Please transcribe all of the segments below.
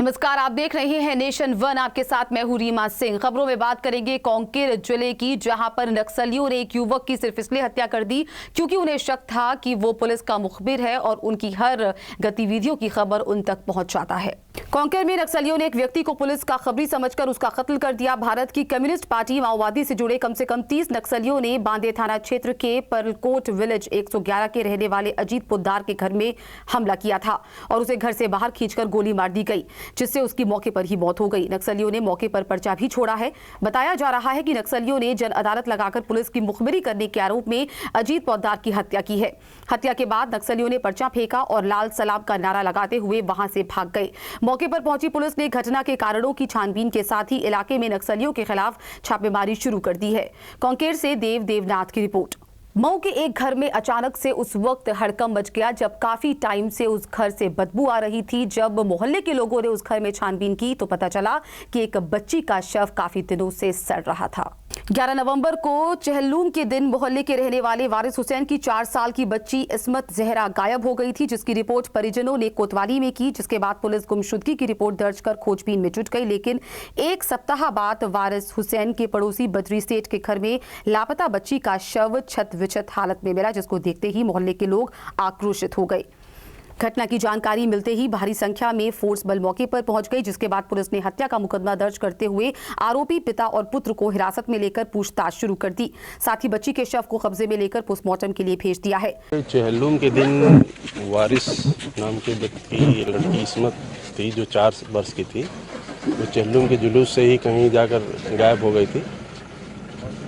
नमस्कार, आप देख रहे हैं नेशन वन। आपके साथ मैं हूं रीमा सिंह। खबरों में बात करेंगे कांकेर जिले की, जहां पर नक्सलियों ने एक युवक की सिर्फ इसलिए हत्या कर दी क्योंकि उन्हें शक था कि वो पुलिस का मुखबिर है और उनकी हर गतिविधियों की खबर उन तक पहुंच जाता है। कांकेर में नक्सलियों ने एक व्यक्ति को पुलिस का खबरी समझकर उसका कत्ल कर दिया। भारत की कम्युनिस्ट पार्टी माओवादी से जुड़े कम से कम 30 नक्सलियों ने बांदे थाना क्षेत्र के परलकोट विलेज 111 के रहने वाले अजीत पोद्दार के घर में हमला किया था और उसे घर से बाहर खींचकर गोली मार दी गई, जिससे उसकी मौके पर ही मौत हो गई। नक्सलियों ने मौके पर पर्चा भी छोड़ा है। बताया जा रहा है कि नक्सलियों ने जन अदालत लगाकर पुलिस की मुखबिरी करने के आरोप में अजीत पोद्दार की हत्या की है। हत्या के बाद नक्सलियों ने पर्चा फेंका और लाल सलाम का नारा लगाते हुए वहां से भाग गए। मौके पर पहुंची पुलिस ने घटना के कारणों की छानबीन के साथ ही इलाके में नक्सलियों के खिलाफ छापेमारी शुरू कर दी है। कांकेर से देवनाथ की रिपोर्ट। मऊ के एक घर में अचानक से उस वक्त हड़कंप मच गया जब काफी टाइम से उस घर से बदबू आ रही थी। जब मोहल्ले के लोगों ने उस घर में छानबीन की तो पता चला कि एक बच्ची का शव काफी दिनों से सड़ रहा था। 11 नवंबर को चहलूम के दिन मोहल्ले के रहने वाले वारिस हुसैन की 4 साल की बच्ची इस्मत जहरा गायब हो गई थी, जिसकी रिपोर्ट परिजनों ने कोतवाली में की, जिसके बाद पुलिस गुमशुदगी की रिपोर्ट दर्ज कर खोजबीन में जुट गई। लेकिन एक सप्ताह बाद वारिस हुसैन के पड़ोसी बद्री सेठ के घर में लापता बच्ची का शव छत हालत में मिला, जिसको देखते ही मोहल्ले के लोग आक्रोशित हो गए। घटना की जानकारी मिलते ही भारी संख्या में फोर्स बल मौके पर पहुंच गई, जिसके बाद पुलिस ने हत्या का मुकदमा दर्ज करते हुए आरोपी पिता और पुत्र को हिरासत में लेकर पूछताछ शुरू कर दी। साथ ही बच्ची के शव को कब्जे में लेकर पोस्टमार्टम के लिए भेज दिया है। चहलूम के दिन वारिस नाम के व्यक्ति की लड़की इस्मत थी, जो 4 वर्ष की थी, वो चहलूम के जुलूस से ही कहीं जाकर गायब हो गई थी।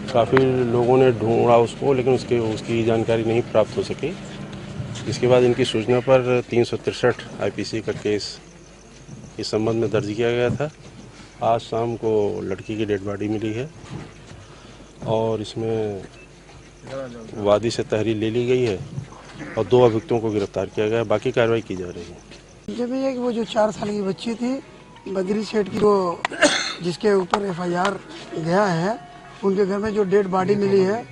काफ़ी लोगों ने ढूंढा उसको, लेकिन उसकी जानकारी नहीं प्राप्त हो सकी। इसके बाद इनकी सूचना पर 363 आईपीसी का केस इस संबंध में दर्ज किया गया था। आज शाम को लड़की की डेड बॉडी मिली है और इसमें वादी से तहरीर ले ली गई है और 2 अभियुक्तों को गिरफ्तार किया गया है। बाकी कार्रवाई की जा रही है। जब ये कि वो जो 4 साल की बच्ची थी बद्री सेठ की, जो जिसके ऊपर FIR गया है, उनके घर में जो डेड बॉडी मिली है,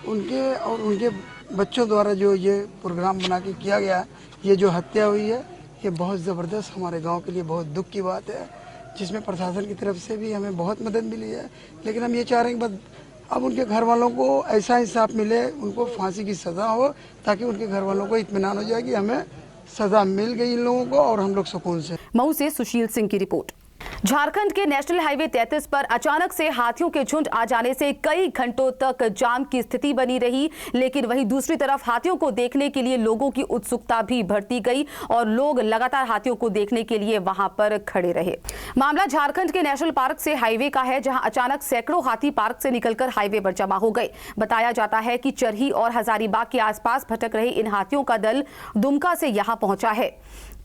उनके और उनके बच्चों द्वारा जो ये प्रोग्राम बना के किया गया, ये जो हत्या हुई है, ये बहुत ज़बरदस्त हमारे गांव के लिए बहुत दुख की बात है, जिसमें प्रशासन की तरफ से भी हमें बहुत मदद मिली है। लेकिन हम ये चाह रहे हैं कि बस अब उनके घर वालों को ऐसा इंसाफ मिले, उनको फांसी की सज़ा हो, ताकि उनके घर वालों को इत्मीनान हो जाए कि हमें सज़ा मिल गई इन लोगों को और हम लोग सुकून से। मऊ से सुशील सिंह की रिपोर्ट। झारखंड के नेशनल हाईवे 33 पर अचानक से हाथियों के झुंड आ जाने से कई घंटों तक जाम की स्थिति बनी रही, लेकिन वहीं दूसरी तरफ हाथियों को देखने के लिए लोगों की उत्सुकता भी बढ़ती गई और लोग लगातार हाथियों को देखने के लिए वहां पर खड़े रहे। मामला झारखंड के नेशनल पार्क से हाईवे का है, जहां अचानक सैकड़ों हाथी पार्क से निकलकर हाईवे पर जमा हो गए। बताया जाता है कि चरही और हजारीबाग के आसपास भटक रहे इन हाथियों का दल दुमका से यहां पहुंचा है।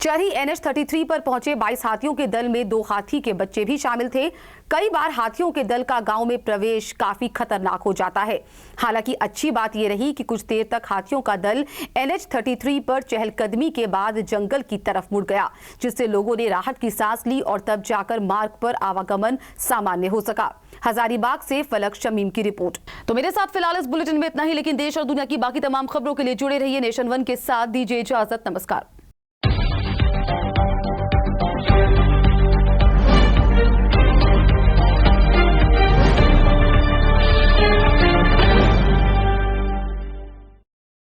चरही NH 33 पर पहुंचे 22 हाथियों के दल में 2 हाथी के बच्चे भी शामिल थे। कई बार हाथियों के दल का गांव में प्रवेश काफी खतरनाक हो जाता है। हालांकि अच्छी बात यह रही कि कुछ देर तक हाथियों का दल NH 33 पर चहलकदमी के बाद जंगल की तरफ मुड़ गया, जिससे लोगों ने राहत की सांस ली और तब जाकर मार्ग पर आवागमन सामान्य हो सका। हजारीबाग से फलक शमीम की रिपोर्ट। तो मेरे साथ फिलहाल इस बुलेटिन में इतना ही, लेकिन देश और दुनिया की बाकी तमाम खबरों के लिए जुड़े रहिए नेशन वन के साथ। दीजिए इजाजत, नमस्कार।